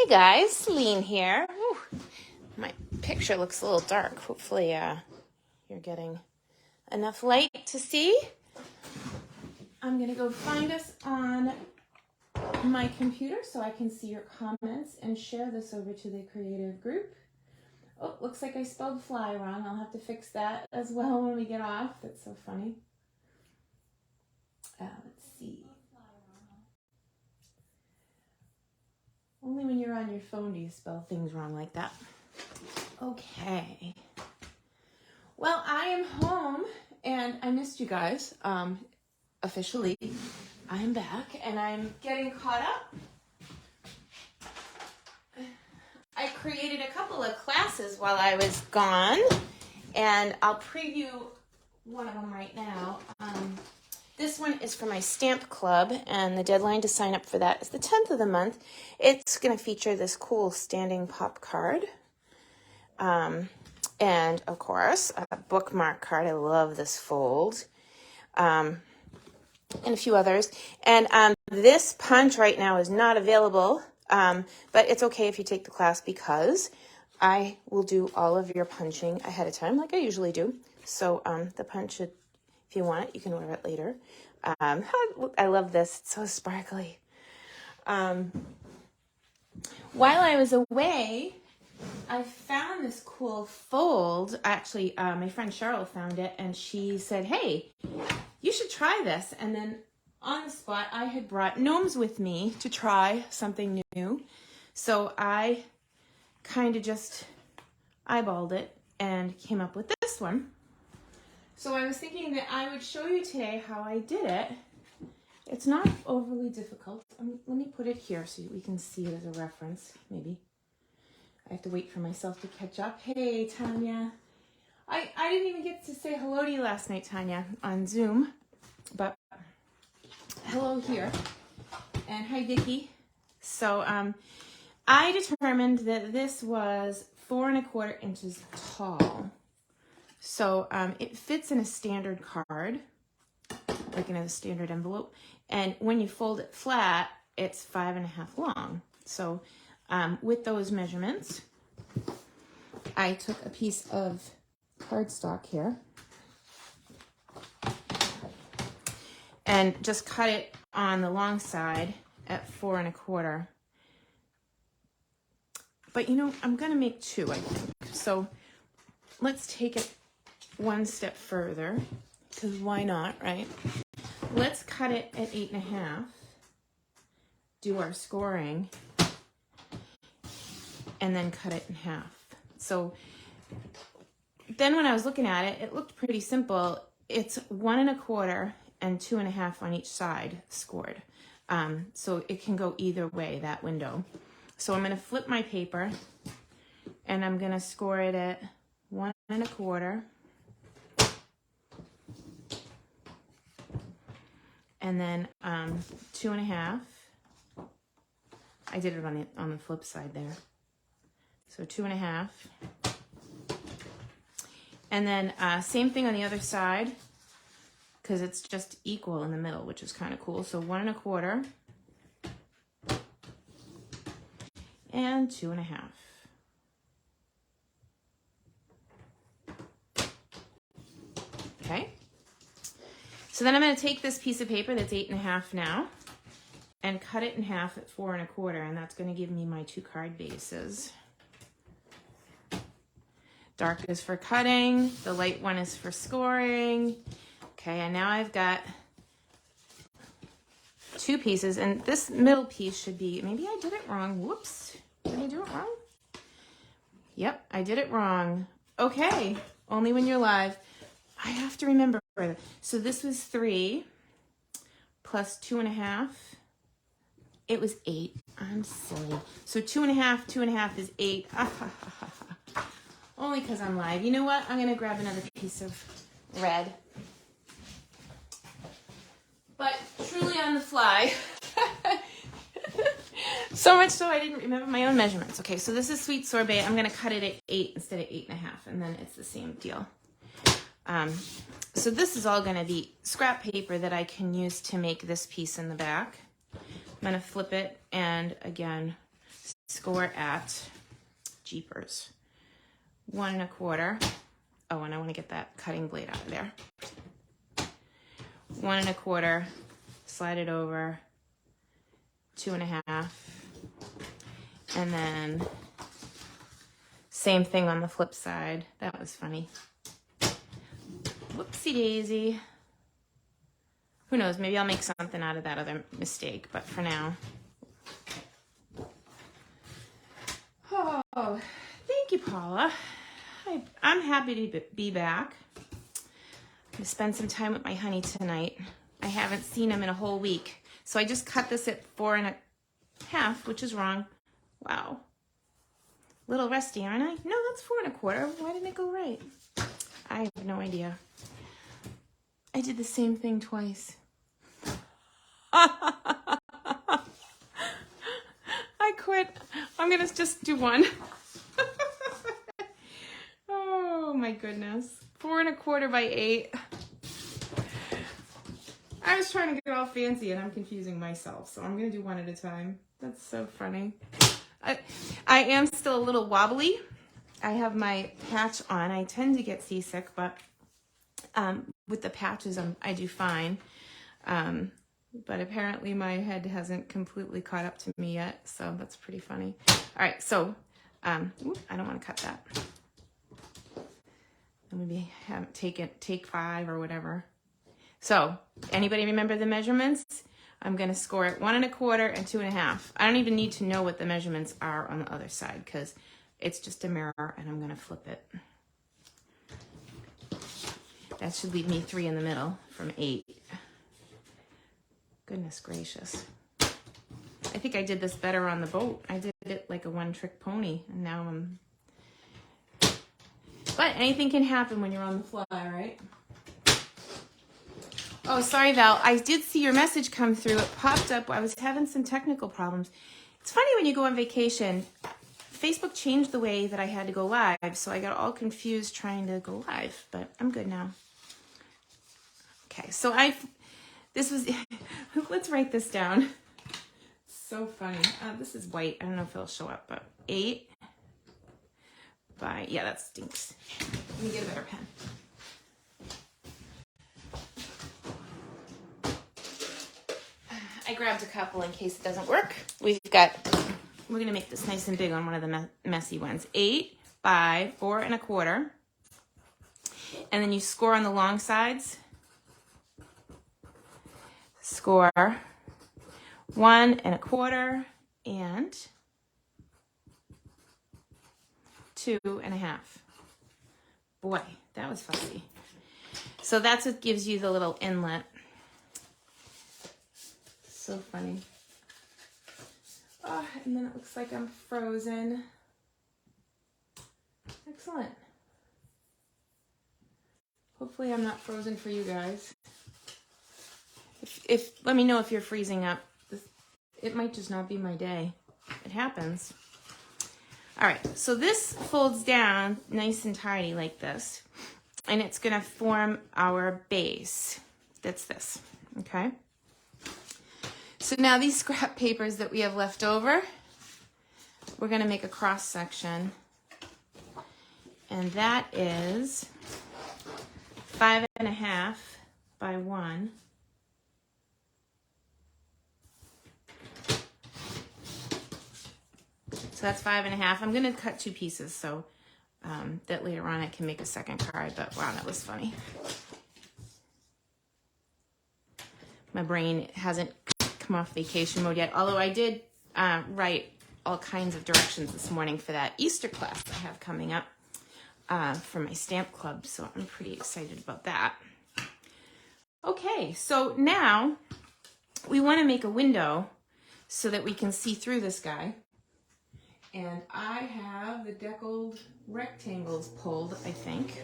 Hey guys, Selene here. Whew. My picture looks a little dark. Hopefully you're getting enough light to see. I'm going to go find us on my computer so I can see your comments and share this over to the creative group. Oh, looks like I spelled fly wrong. I'll have to fix that as well when we get off. That's so funny. Let's see. Only when you're on your phone do you spell things wrong like that. Okay. Well, I am home and I missed you guys. Officially, I am back and I'm getting caught up. I created a couple of classes while I was gone and I'll preview one of them right now. This one is for my stamp club, and the deadline to sign up for that is the 10th of the month. It's going to feature this cool standing pop card. And, of course, a bookmark card. I love this fold. And a few others. And this punch right now is not available, but it's okay if you take the class because I will do all of your punching ahead of time like I usually do. So the punch should... If you want it, you can wear it later. I love this. It's so sparkly. While I was away, I found this cool fold. Actually, my friend Cheryl found it, and she said, hey, you should try this. And then on the spot, I had brought gnomes with me to try something new. So I kind of just eyeballed it and came up with this one. So I was thinking that I would show you today how I did it. It's not overly difficult. Let me put it here so we can see it as a reference, maybe. I have to wait for myself to catch up. Hey, Tanya. I didn't even get to say hello to you last night, Tanya, on Zoom. But hello here. And hi, Vicki. So I determined that this was 4 1/4 inches tall. So it fits in a standard card, like in a standard envelope. And when you fold it flat, it's 5 1/2 long. So with those measurements, I took a piece of cardstock here and just cut it on the long side at 4 1/4. But you know, I'm going to make 2, I think. So let's take it one step further, because why not, right? Let's cut it at 8 1/2, do our scoring, and then cut it in half. So then when I was looking at it, it looked pretty simple. It's 1 1/4 and 2 1/2 on each side scored. So it can go either way, that window. So I'm going to flip my paper, and I'm going to score it at 1 1/4. And then 2 1/2. I did it on the flip side there. So 2 1/2. And then same thing on the other side, because it's just equal in the middle, which is kind of cool. So 1 1/4 and 2 1/2. Okay. So then I'm going to take this piece of paper that's 8 1/2 now and cut it in half at 4 1/4, and that's going to give me my 2 card bases. Dark is for cutting, the light one is for scoring. Okay, and now I've got 2 pieces, and this middle piece should be, maybe I did it wrong. Whoops, did I do it wrong? Yep, I did it wrong. Okay, only when you're live. I have to remember. So this was 3 plus 2 1/2. It was 8. I'm silly. So 2 1/2, 2 1/2 is 8. Only because I'm live. You know what? I'm going to grab another piece of red. But truly on the fly. So much so I didn't remember my own measurements. Okay, so this is sweet sorbet. I'm going to cut it at 8 instead of 8 1/2, and then it's the same deal. So this is all going to be scrap paper that I can use to make this piece in the back. I'm going to flip it and, again, score at Jeepers. 1 1/4. Oh, and I want to get that cutting blade out of there. 1 1/4, slide it over, 2 1/2, and then same thing on the flip side. That was funny. Whoopsie daisy. Who knows, maybe I'll make something out of that other mistake, but for now. Oh, thank you, Paula. I'm happy to be back. I'm going to spend some time with my honey tonight. I haven't seen him in a whole week. So I just cut this at 4 1/2, which is wrong. Wow. Little rusty, aren't I? No, that's 4 1/4. Why didn't it go right? I have no idea. I did the same thing twice. I quit. I'm going to just do one. Oh my goodness. 4 1/4 by 8. I was trying to get all fancy and I'm confusing myself, so I'm going to do one at a time. That's so funny. I am still a little wobbly. I have my patch on. I tend to get seasick, but with the patches I do fine. But apparently my head hasn't completely caught up to me yet, so that's pretty funny. All right, so I don't want to cut that. Maybe take 5 or whatever. So, anybody remember the measurements? I'm going to score it 1 1/4 and 2 1/2. I don't even need to know what the measurements are on the other side because it's just a mirror and I'm going to flip it. That should leave me 3 in the middle from 8. Goodness gracious. I think I did this better on the boat. I did it like a one-trick pony, and now I'm... But anything can happen when you're on the fly, right? Oh, sorry, Val. I did see your message come through. It popped up. I was having some technical problems. It's funny when you go on vacation. Facebook changed the way that I had to go live, so I got all confused trying to go live, but I'm good now. Okay, so let's write this down. So funny. This is white. I don't know if it'll show up, but 8 by, yeah, that stinks. Let me get a better pen. I grabbed a couple in case it doesn't work. We're going to make this nice and big on one of the messy ones. 8 by 4 1/4. And then you score on the long sides. Score 1 1/4 and 2 1/2. Boy, that was fussy. So that's what gives you the little inlet. So funny. Oh, and then it looks like I'm frozen. Excellent. Hopefully I'm not frozen for you guys. If let me know if you're freezing up. It might just not be my day. It happens. All right, so this folds down nice and tidy like this, and it's gonna form our base. That's this, okay? So now these scrap papers that we have left over, we're gonna make a cross section, and that is 5 1/2 by 1. So that's 5 1/2. I'm gonna cut 2 pieces so that later on I can make a second card, but wow, that was funny. My brain hasn't come off vacation mode yet, although I did write all kinds of directions this morning for that Easter class I have coming up for my stamp club, so I'm pretty excited about that. Okay, so now we want to make a window so that we can see through this guy. And I have the deckled rectangles pulled, I think,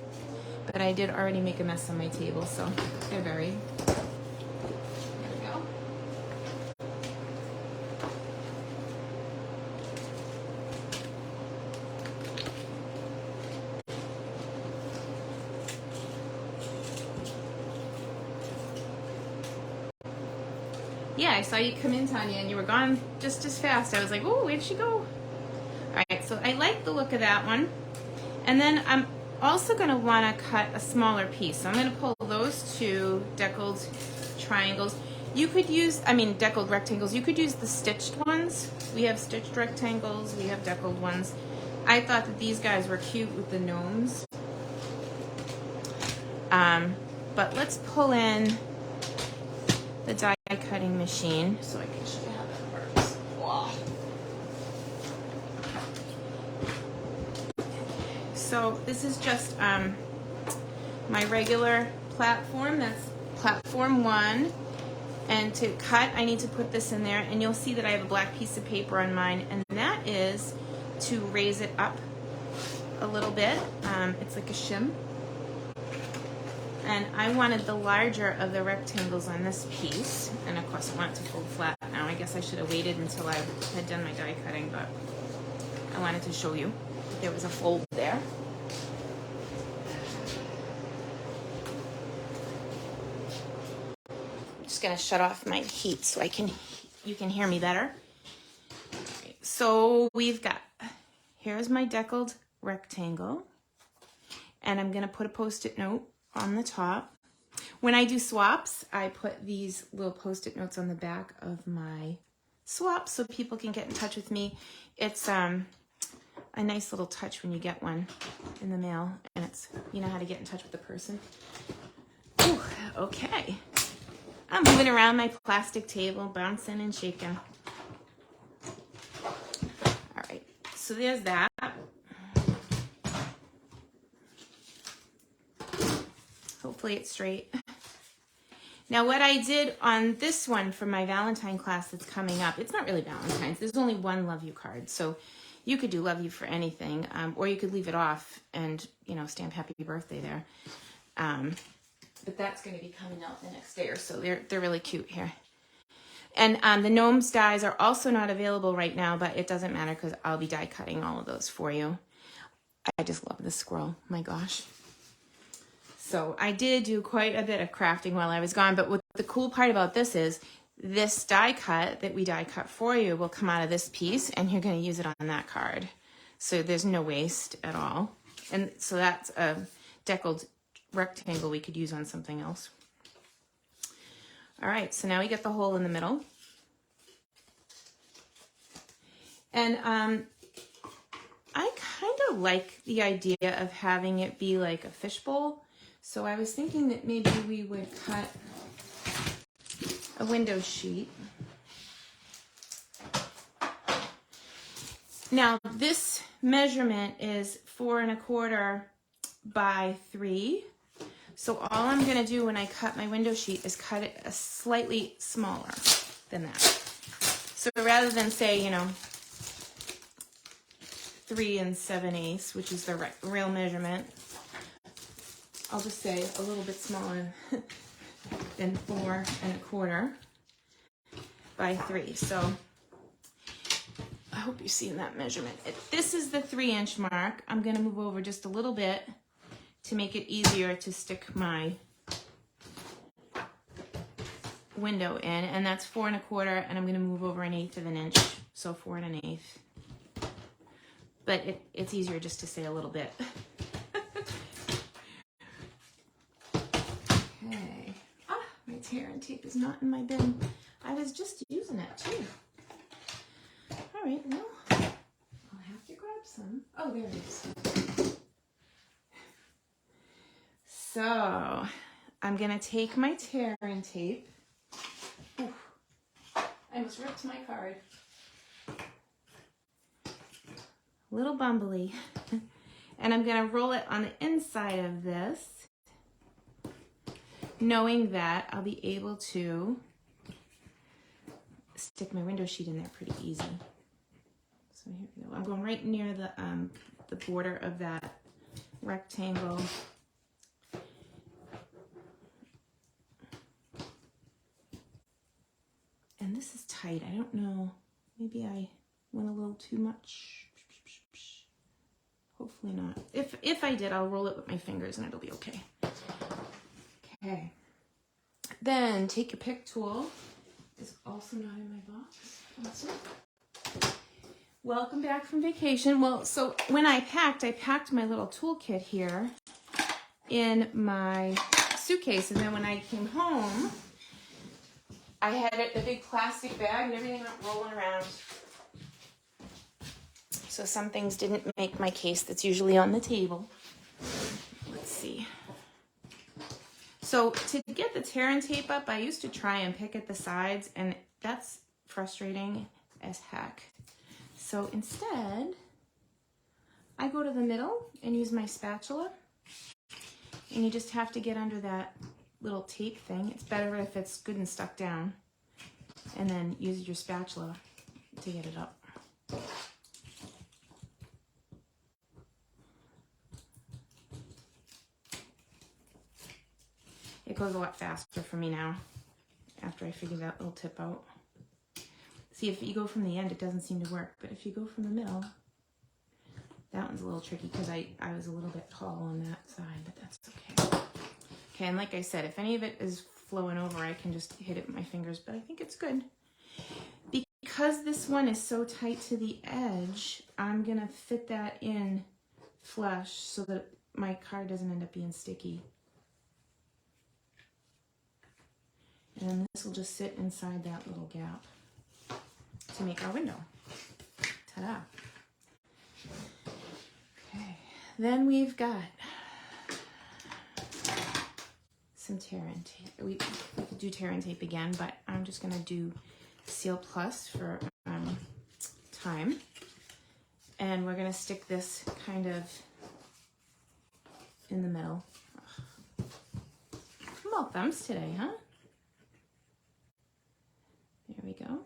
but I did already make a mess on my table, so they're buried. There we go. Yeah, I saw you come in, Tanya, and you were gone just as fast. I was like, oh, where'd she go? right, so I like the look of that one. And then I'm also going to want to cut a smaller piece. So I'm going to pull those two deckled triangles. You could use, deckled rectangles. You could use the stitched ones. We have stitched rectangles. We have deckled ones. I thought that these guys were cute with the gnomes. But let's pull in the die cutting machine so I can show you how that works. Wow. So this is just my regular platform. That's platform 1. And to cut, I need to put this in there, and you'll see that I have a black piece of paper on mine, and that is to raise it up a little bit. It's like a shim. And I wanted the larger of the rectangles on this piece, and of course I want it to fold flat now. I guess I should have waited until I had done my die cutting, but I wanted to show you that there was a fold there. I'm just going to shut off my heat so you can hear me better. Right, so we've got, here's my deckled rectangle, and I'm going to put a Post-it note on the top. When I do swaps, I put these little Post-it notes on the back of my swap so people can get in touch with me. It's a nice little touch when you get one in the mail, and it's, you know how to get in touch with the person. Ooh, okay. I'm moving around my plastic table, bouncing and shaking. All right, so there's that. Hopefully it's straight. Now what I did on this one for my Valentine class that's coming up, it's not really Valentine's. There's only one love you card. So you could do love you for anything, or you could leave it off and, you know, stamp happy birthday there. But that's going to be coming out the next day or so. They're really cute here. And the gnomes dies are also not available right now, but it doesn't matter because I'll be die cutting all of those for you. I just love this squirrel. My gosh. So I did do quite a bit of crafting while I was gone, but what the cool part about this is this die cut that we die cut for you will come out of this piece, and you're going to use it on that card. So there's no waste at all. And so that's a deckled rectangle we could use on something else. All right, so now we get the hole in the middle. And I kind of like the idea of having it be like a fishbowl. So I was thinking that maybe we would cut a window sheet. Now this measurement is 4 1/4 by 3. So all I'm going to do when I cut my window sheet is cut it a slightly smaller than that. So rather than say, 3 7/8, which is the real measurement, I'll just say a little bit smaller than 4 1/4 by 3. So I hope you're seeing that measurement. This is the 3-inch mark. I'm going to move over just a little bit to make it easier to stick my window in, and that's 4 1/4, and I'm going to move over 1/8 of an inch, so 4 1/8. But it's easier just to say a little bit. Okay. My tear and tape is not in my bin. I was just using it too. All right, well, I'll have to grab some. Oh, there it is. So I'm going to take my tear and tape. Ooh, I almost ripped my card. Little bumbly. And I'm going to roll it on the inside of this, knowing that I'll be able to stick my window sheet in there pretty easy. So here we go. I'm going right near the border of that rectangle. And this is tight. I don't know. Maybe I went a little too much. Hopefully not. If I did, I'll roll it with my fingers and it'll be okay. Okay. Then take your pick tool. It's also not in my box. Also. Welcome back from vacation. Well, so when I packed my little toolkit here in my suitcase, and then when I came home, I had the big plastic bag and everything went rolling around. So some things didn't make my case that's usually on the table. Let's see. So to get the tear and tape up, I used to try and pick at the sides, and that's frustrating as heck. So instead, I go to the middle and use my spatula, and you just have to get under that little tape thing. It's better if it's good and stuck down, and then use your spatula to get it up. It goes a lot faster for me now after I figure that little tip out. See, if you go from the end, it doesn't seem to work, but if you go from the middle, that one's a little tricky because I was a little bit tall on that side, but that's okay. Okay, and like I said, if any of it is flowing over, I can just hit it with my fingers, but I think it's good. Because this one is so tight to the edge, I'm gonna fit that in flush so that my card doesn't end up being sticky. And then this will just sit inside that little gap to make our window. Ta-da. Okay, then we've got some tear and tape. We could do tear and tape again, but I'm just gonna do Seal Plus for time. And we're gonna stick this kind of in the middle. I'm all thumbs today, huh? There we go.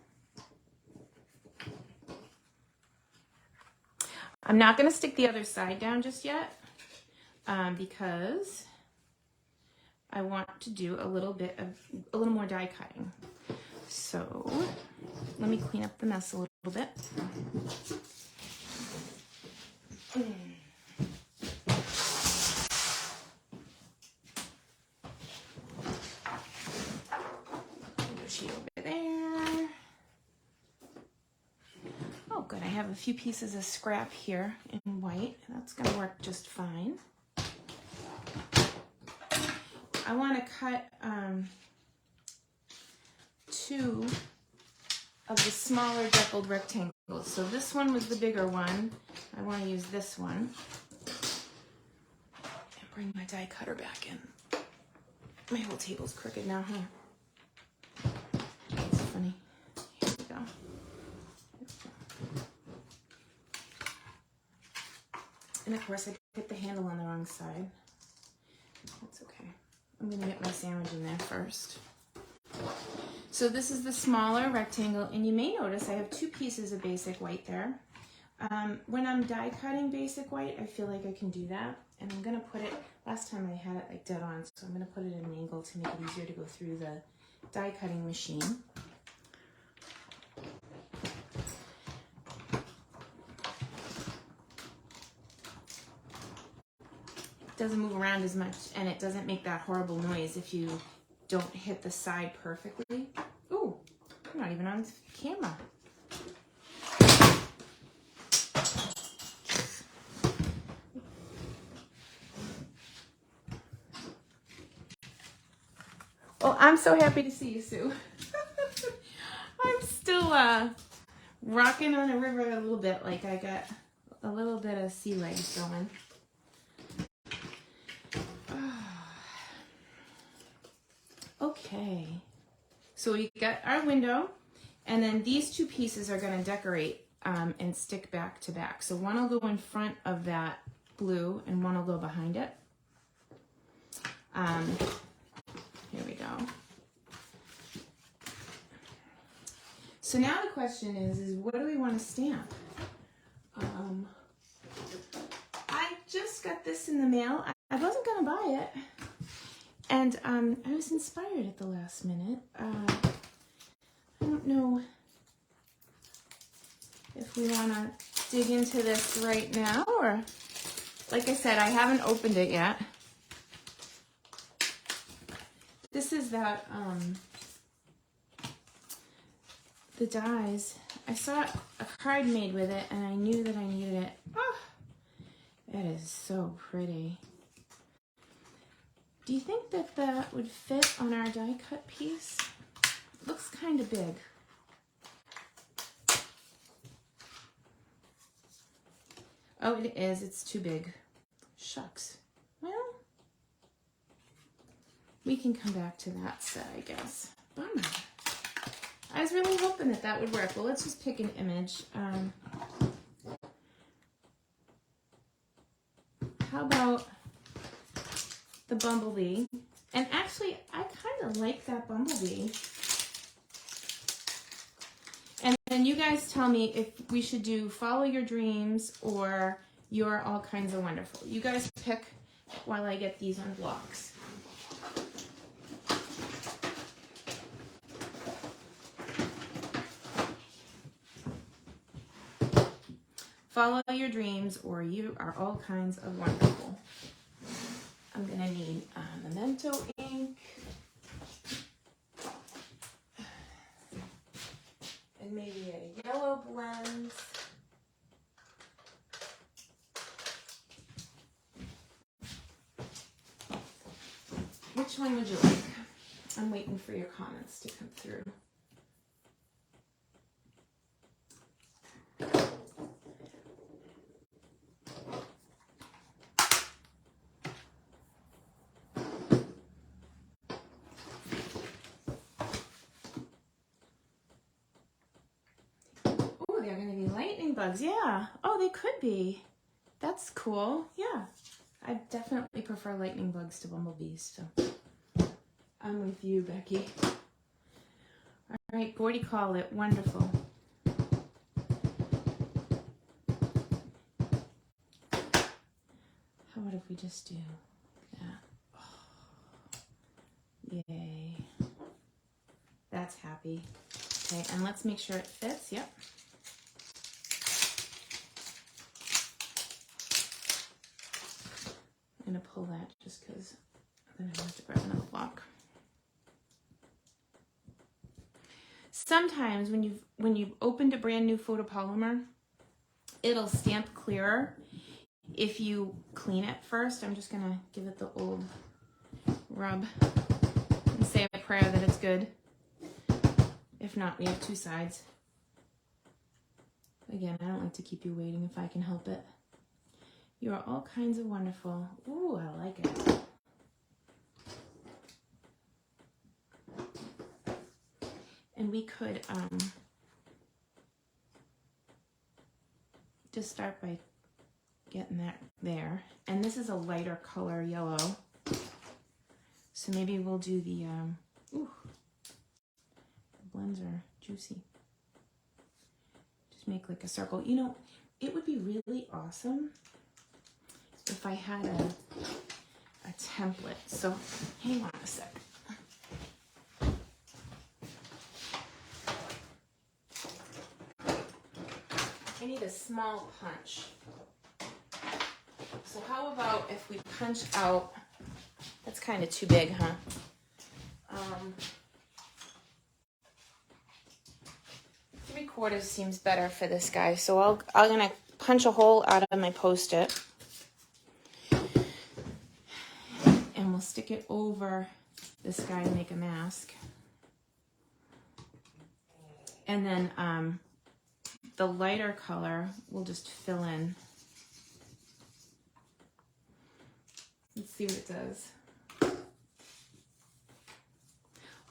I'm not going to stick the other side down just yet because I want to do a little more die cutting. So let me clean up the mess a little bit. Sheet over there. Oh, good. I have a few pieces of scrap here in white. That's going to work just fine. I want to cut 2 of the smaller deckled rectangles. So this one was the bigger one. I want to use this one. And bring my die cutter back in. My whole table's crooked now, huh? That's funny. Here we go. And of course I put the handle on the wrong side. That's okay. I'm gonna get my sandwich in there first. So this is the smaller rectangle, and you may notice I have 2 pieces of basic white there. When I'm die cutting basic white, I feel like I can do that. And I'm gonna put it, last time I had it like dead on, so I'm gonna put it at an angle to make it easier to go through the die cutting machine. It doesn't move around as much, and it doesn't make that horrible noise if you don't hit the side perfectly. Ooh, I'm not even on camera. Oh, I'm so happy to see you, Sue. I'm still rocking on a river a little bit, like I got a little bit of sea legs going. Okay, so we got our window, and then these 2 pieces are going to decorate and stick back to back. So one will go in front of that blue, and one will go behind it. Here we go. So now the question is what do we want to stamp? I just got this in the mail. I wasn't going to buy it. And I was inspired at the last minute. I don't know if we want to dig into this right now, or like I said, I haven't opened it yet. This is that, the dies I saw a card made with it and I knew that I needed it. Oh, it is so pretty. Do you think that that would fit on our die cut piece? It looks kind of big. Oh, it is. It's too big. Shucks. Well, we can come back to that set, I guess. Bummer. I was really hoping that that would work. Well, let's just pick an image. How about the bumblebee? And actually, I kind of like that bumblebee. And then you guys tell me if we should do Follow Your Dreams or You're All Kinds of Wonderful. You guys pick while I get these on blocks. Follow Your Dreams or You Are All Kinds of Wonderful. I'm going to need Memento ink. And maybe a yellow blend. Which one would you like? I'm waiting for your comments to come through. Oh, they're going to be lightning bugs. Yeah. Oh, they could be. That's cool. Yeah. I definitely prefer lightning bugs to bumblebees, so I'm with you, Becky. All right, Gordy called it. Wonderful. How about if we just do that? Oh, yay. That's happy. Okay, and let's make sure it fits. Yep. I'm going to pull that just because then I have to grab another block. Sometimes when you've opened a brand new photopolymer, it'll stamp clearer if you clean it first. I'm just going to give it the old rub and say a prayer that it's good. If not, we have two sides. Again, I don't like to keep you waiting if I can help it. You are all kinds of wonderful. Ooh, I like it. And we could just start by getting that there. And this is a lighter color yellow. So maybe we'll do the, ooh, the blends are juicy. Just make like a circle. You know, it would be really awesome if I had a template. So hang on a sec. I need a small punch. So how about if we punch out, that's kind of too big, huh? 3/4 seems better for this guy. So I'm gonna punch a hole out of my Post-it. And we'll stick it over this guy to make a mask. And then the lighter color we'll just fill in. Let's see what it does.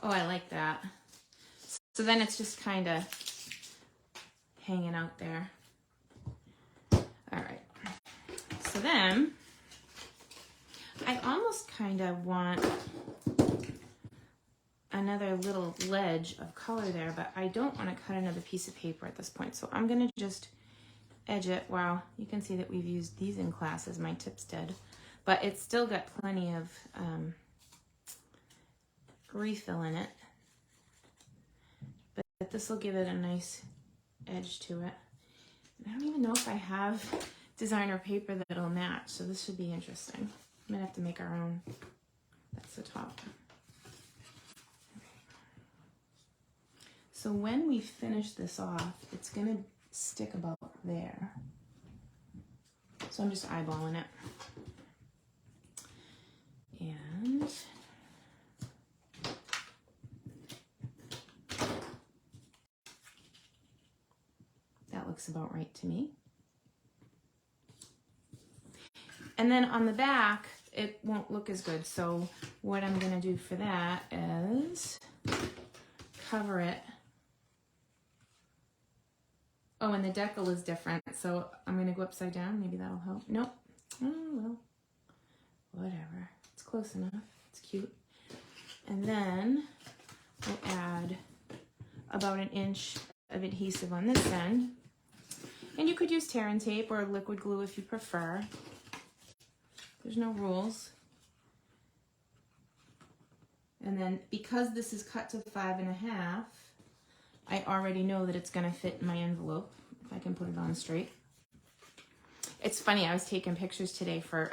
Oh, I like that. So then it's just kind of hanging out there. All right. So then I almost kind of want another little ledge of color there, but I don't want to cut another piece of paper at this point. So I'm going to just edge it. Wow, you can see that we've used these in class as my tips did, but it's still got plenty of refill in it. But this will give it a nice edge to it. I don't even know if I have designer paper that'll match, so this should be interesting. I'm gonna have to make our own. That's the top. So when we finish this off, it's gonna stick about there. So I'm just eyeballing it. And that looks about right to me. And then on the back, it won't look as good. So what I'm gonna do for that is cover it. Oh, and the decal is different. So I'm gonna go upside down. Maybe that'll help. Nope. Oh, well, whatever. It's close enough. It's cute. And then we'll add about 1 inch of adhesive on this end. And you could use tear and tape or liquid glue if you prefer. There's no rules. And then because this is cut to 5.5, I already know that it's gonna fit in my envelope, if I can put it on straight. It's funny, I was taking pictures today for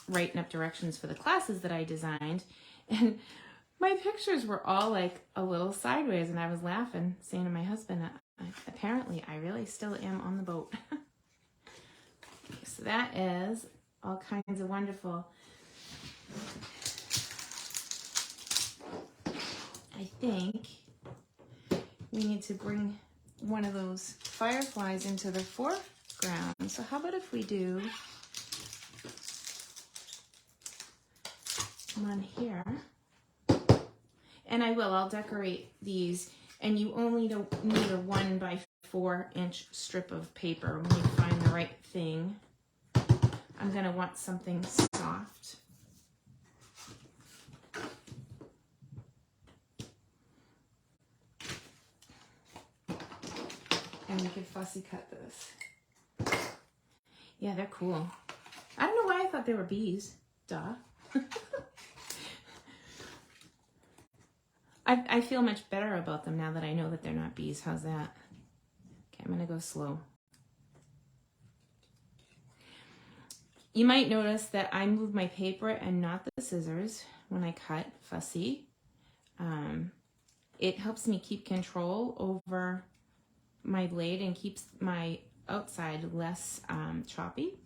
writing up directions for the classes that I designed, and my pictures were all like a little sideways, and I was laughing, saying to my husband, apparently I really still am on the boat. So that is all kinds of wonderful. I think we need to bring one of those fireflies into the foreground. So how about if we do one here? And I'll decorate these. And you only need a 1 by 4 inch strip of paper when you find the right thing. I'm gonna want something soft. And we could fussy cut this. Yeah, they're cool. I don't know why I thought they were bees. Duh. I feel much better about them now that I know that they're not bees. How's that? Okay, I'm gonna go slow. You might notice that I move my paper and not the scissors when I cut fussy. It helps me keep control over my blade and keeps my outside less choppy.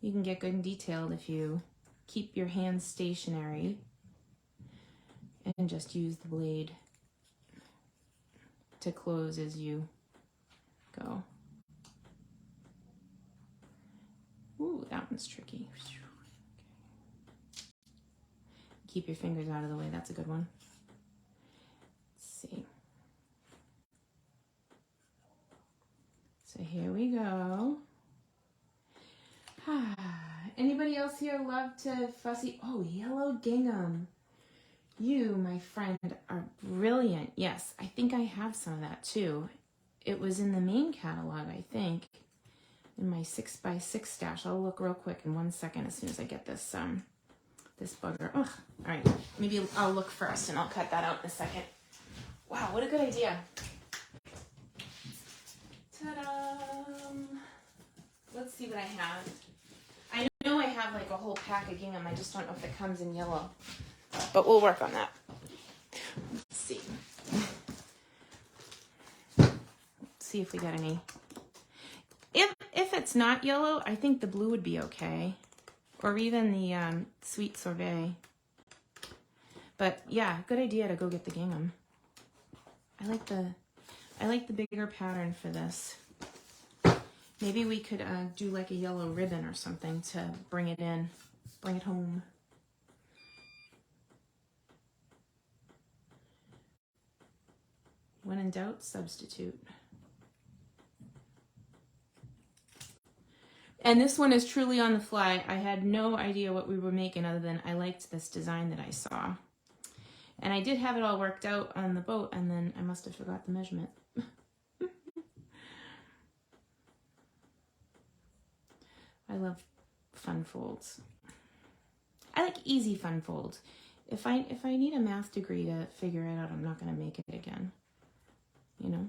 You can get good and detailed if you keep your hands stationary and just use the blade to close as you go. Ooh, that one's tricky. Keep your fingers out of the way. That's a good one. Let's see. So here we go. Anybody else here love to fussy? Oh, yellow gingham. You, my friend, are brilliant. Yes, I think I have some of that too. It was in the main catalog, I think, in my 6x6 stash. I'll look real quick in 1 second as soon as I get this this bugger. Ugh. All right, maybe I'll look first and I'll cut that out in a second. Wow, what a good idea. Ta-da! Let's see what I have. I know I have like a whole pack of gingham. I just don't know if it comes in yellow. But we'll work on that. Let's see. Let's see if we got any. If it's not yellow, I think the blue would be okay. Or even the sweet sorbet. But yeah, good idea to go get the gingham. I like the bigger pattern for this. Maybe we could do like a yellow ribbon or something to bring it in, bring it home. When in doubt, substitute. And this one is truly on the fly. I had no idea what we were making other than I liked this design that I saw. And I did have it all worked out on the boat, and then I must have forgot the measurement. I love fun folds. I like easy fun folds. If I need a math degree to figure it out, I'm not going to make it again. You know?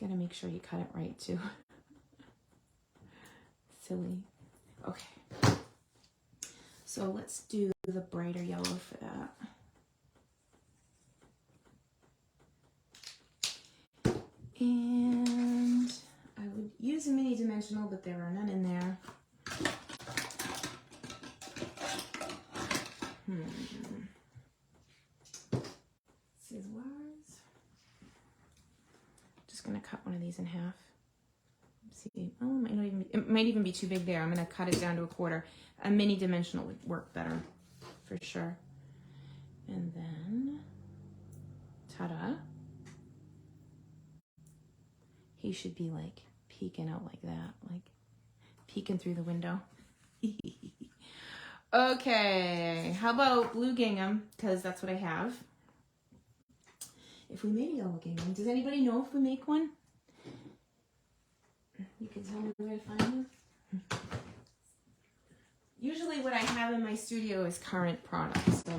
Gotta make sure you cut it right, too. Silly. Okay. So let's do the brighter yellow for that. And I would use a mini dimensional, but there are none in there. Scissors. Just gonna cut one of these in half. See, oh, it might even be too big there. I'm gonna cut it down to a quarter. A mini dimensional would work better, for sure. And then, ta-da. He should be like peeking out like that, like peeking through the window. Okay, how about blue gingham? Because that's what I have. If we made a yellow gingham, does anybody know if we make one? You can tell me where to find them. Usually what I have in my studio is current products. So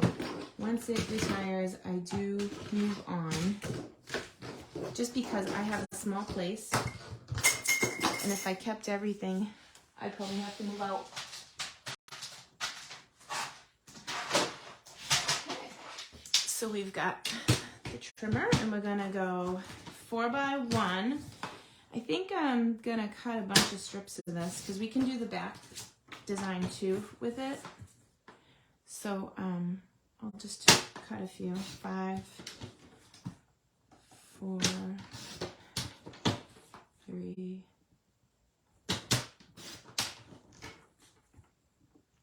once it retires, I do move on. Just because I have a small place. And if I kept everything, I'd probably have to move out. Okay. So we've got the trimmer and we're gonna go 4x1. I think I'm gonna cut a bunch of strips of this because we can do the back design too with it. So I'll just cut a few. 5, 4, 3.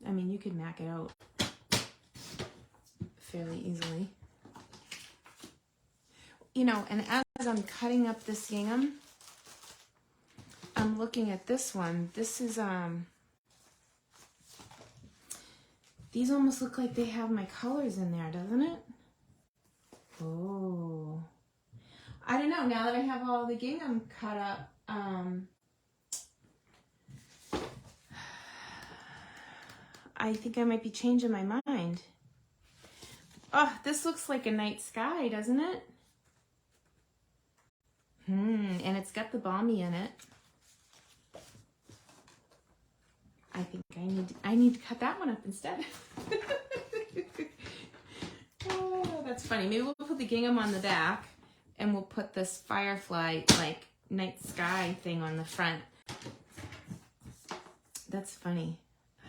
I mean, you could mac it out fairly easily. You know, and as I'm cutting up this gingham, I'm looking at this one. This is, these almost look like they have my colors in there, doesn't it? Oh. I don't know, now that I have all the gingham cut up, I think I might be changing my mind. Oh, this looks like a night sky, doesn't it? And it's got the balmy in it. I think I need to cut that one up instead. Oh, that's funny. Maybe we'll put the gingham on the back and we'll put this firefly like night sky thing on the front. That's funny.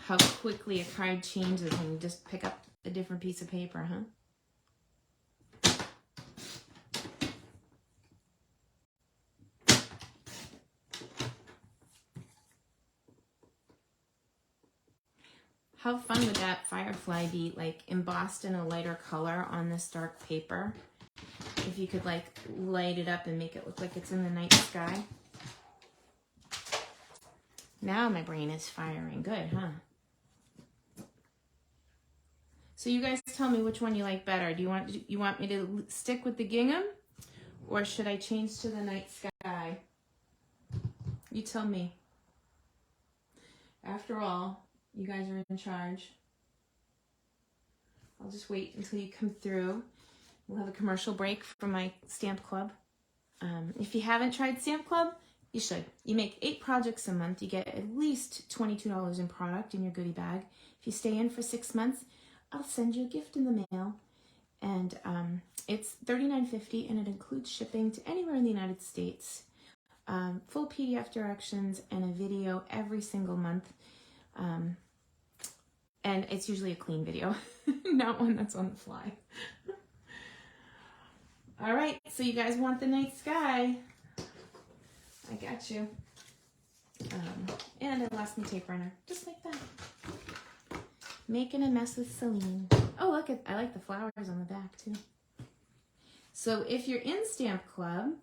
How quickly a card changes when you just pick up a different piece of paper, huh? How fun would that firefly be, like embossed in a lighter color on this dark paper? If you could like light it up and make it look like it's in the night sky. Now my brain is firing good, huh? So you guys tell me which one you like better. Do you want me to stick with the gingham or should I change to the night sky? You tell me. After all, you guys are in charge. I'll just wait until you come through. We'll have a commercial break from my stamp club. If you haven't tried Stamp Club, you should. You make 8 projects a month. You get at least $22 in product in your goodie bag. If you stay in for 6 months, I'll send you a gift in the mail. And it's $39.50 and it includes shipping to anywhere in the United States. Full PDF directions and a video every single month. And it's usually a clean video, not one that's on the fly. All right, so you guys want the night sky? I got you. And I lost my tape runner, just like that. Making a mess with Selene. Oh, look, I like the flowers on the back too. So if you're in Stamp Club,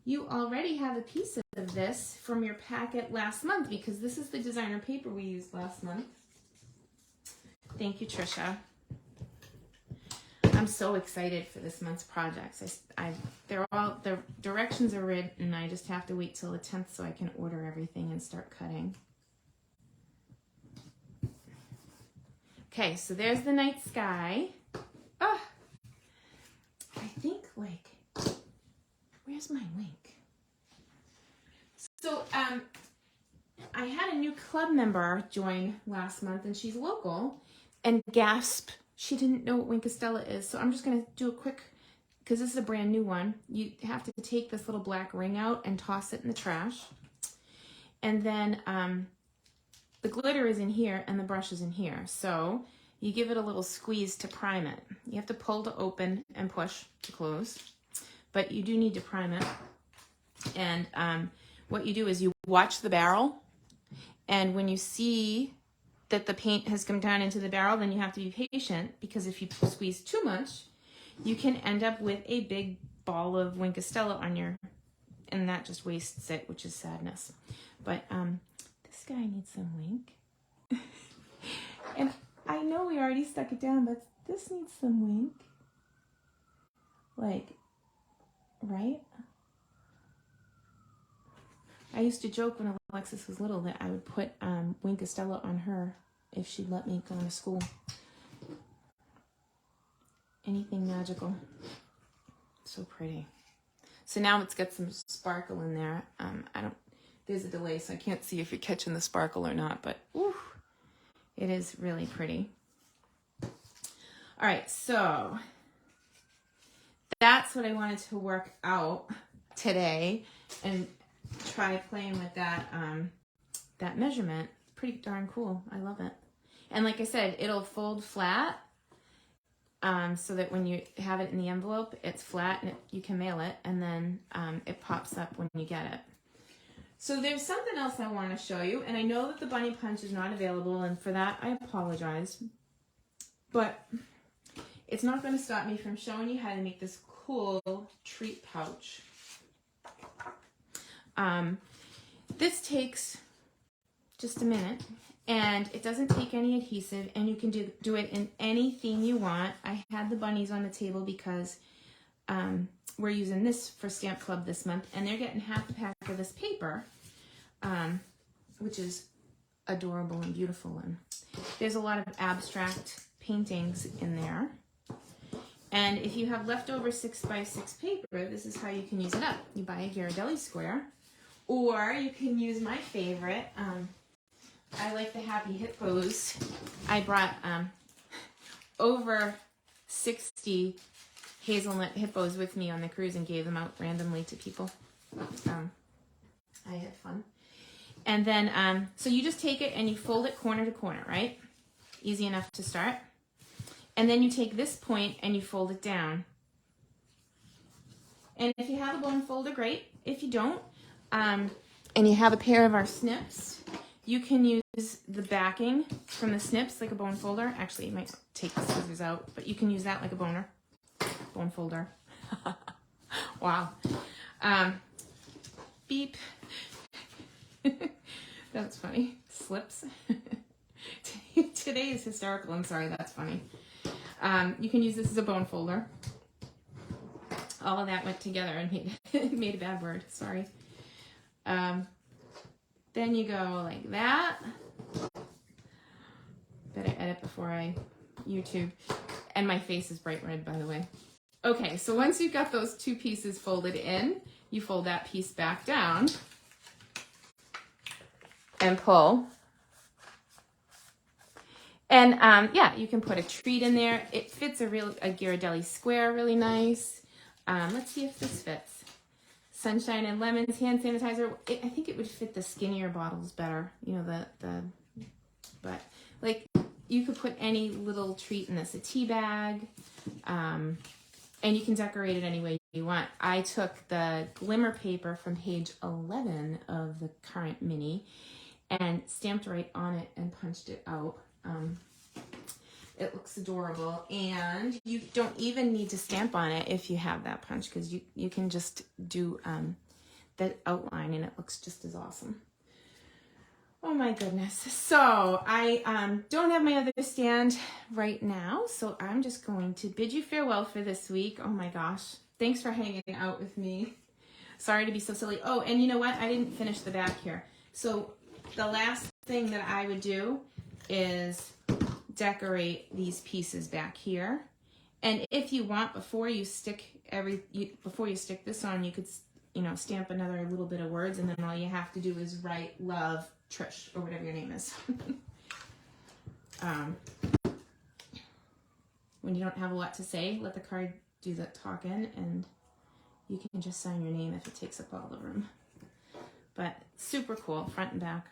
you already have a piece of this from your packet last month because this is the designer paper we used last month. Thank you, Trisha. I'm so excited for this month's projects. The directions are written. I just have to wait till the 10th so I can order everything and start cutting. Okay, so there's the night sky. Oh, I think where's my link? So I had a new club member join last month and she's local and gasped. She didn't know what Wink Estella is. So I'm just going to do a quick because this is a brand new one, you have to take this little black ring out and toss it in the trash. And then the glitter is in here and the brush is in here. So you give it a little squeeze to prime it. You have to pull to open and push to close, but you do need to prime it. And what you do is you watch the barrel, and when you see that the paint has come down into the barrel, then you have to be patient, because if you squeeze too much, you can end up with a big ball of Wink Estella on your, and that just wastes it, which is sadness. But this guy needs some wink. And I know we already stuck it down, but this needs some wink. Like, right? I used to joke when Alexis was little that I would put Wink Estella on her if she'd let me go to school. Anything magical. So pretty. So now it's got some sparkle in there. There's a delay, so I can't see if you're catching the sparkle or not, but ooh, it is really pretty. All right, so that's what I wanted to work out today, and try playing with that that measurement. Pretty darn cool. I love it. And like I said, it'll fold flat, so that when you have it in the envelope, it's flat and you can mail it, and then it pops up when you get it. So there's something else I want to show you, and I know that the bunny punch is not available, and for that I apologize, but it's not going to stop me from showing you how to make this cool treat pouch. This takes just a minute, and it doesn't take any adhesive, and you can do it in any theme you want. I had the bunnies on the table because we're using this for Stamp Club this month, and they're getting half a pack of this paper, which is adorable and beautiful. And there's a lot of abstract paintings in there. And if you have leftover 6x6 paper, this is how you can use it up. You buy a Ghirardelli square, or you can use my favorite. I like the Happy Hippos. I brought over 60 hazelnut hippos with me on the cruise and gave them out randomly to people. I had fun. And then, so you just take it and you fold it corner to corner, right? Easy enough to start. And then you take this point and you fold it down. And if you have a bone folder, great. If you don't, and you have a pair of our snips, you can use the backing from the snips like a bone folder. Actually, you might take the scissors out, but you can use that like a bone folder. Wow. Beep. That's funny. Slips. Today is hysterical. I'm sorry, that's funny. You can use this as a bone folder. All of that went together and made a bad word. Sorry. Then you go like that. Better edit before I YouTube. And my face is bright red, by the way. Okay, so once you've got those two pieces folded in, you fold that piece back down and pull. And yeah, you can put a treat in there. It fits a Ghirardelli square really nice. Let's see if this fits. Sunshine and lemons, hand sanitizer. I think it would fit the skinnier bottles better. You know, but like you could put any little treat in this, a tea bag, and you can decorate it any way you want. I took the glimmer paper from page 11 of the current mini and stamped right on it and punched it out. It looks adorable, and you don't even need to stamp on it if you have that punch, because you can just do the outline and it looks just as awesome. Oh my goodness. So I don't have my other stand right now, so I'm just going to bid you farewell for this week. Oh my gosh. Thanks for hanging out with me. Sorry to be so silly. Oh, and you know what? I didn't finish the back here. So the last thing that I would do is decorate these pieces back here. And if you want, before you stick this on, you could, you know, stamp another little bit of words, and then all you have to do is write love Trish or whatever your name is. When you don't have a lot to say, let the card do the talking, and you can just sign your name if it takes up all the room. But super cool, front and back.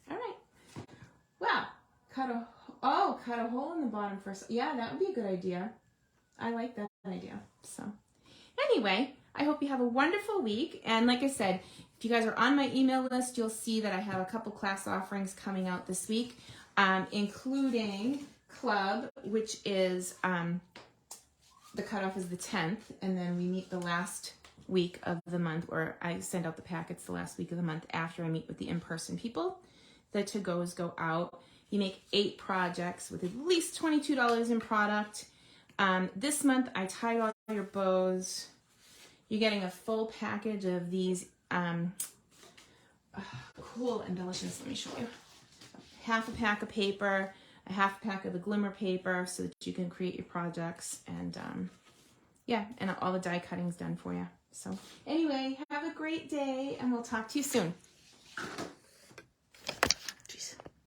All right. Wow. Cut a hole in the bottom first. Yeah, that would be a good idea. I like that idea. So anyway, I hope you have a wonderful week. And like I said, if you guys are on my email list, you'll see that I have a couple class offerings coming out this week, including Club, which is the cutoff is the 10th, and then we meet the last week of the month, or I send out the packets the last week of the month after I meet with the in-person people. The to-goes go out. You make 8 projects with at least $22 in product. This month I tied all your bows. You're getting a full package of these cool embellishments. Let me show you. Half a pack of paper, a half pack of the glimmer paper so that you can create your projects, and yeah, and all the die cutting's done for you. So anyway, have a great day, and we'll talk to you soon.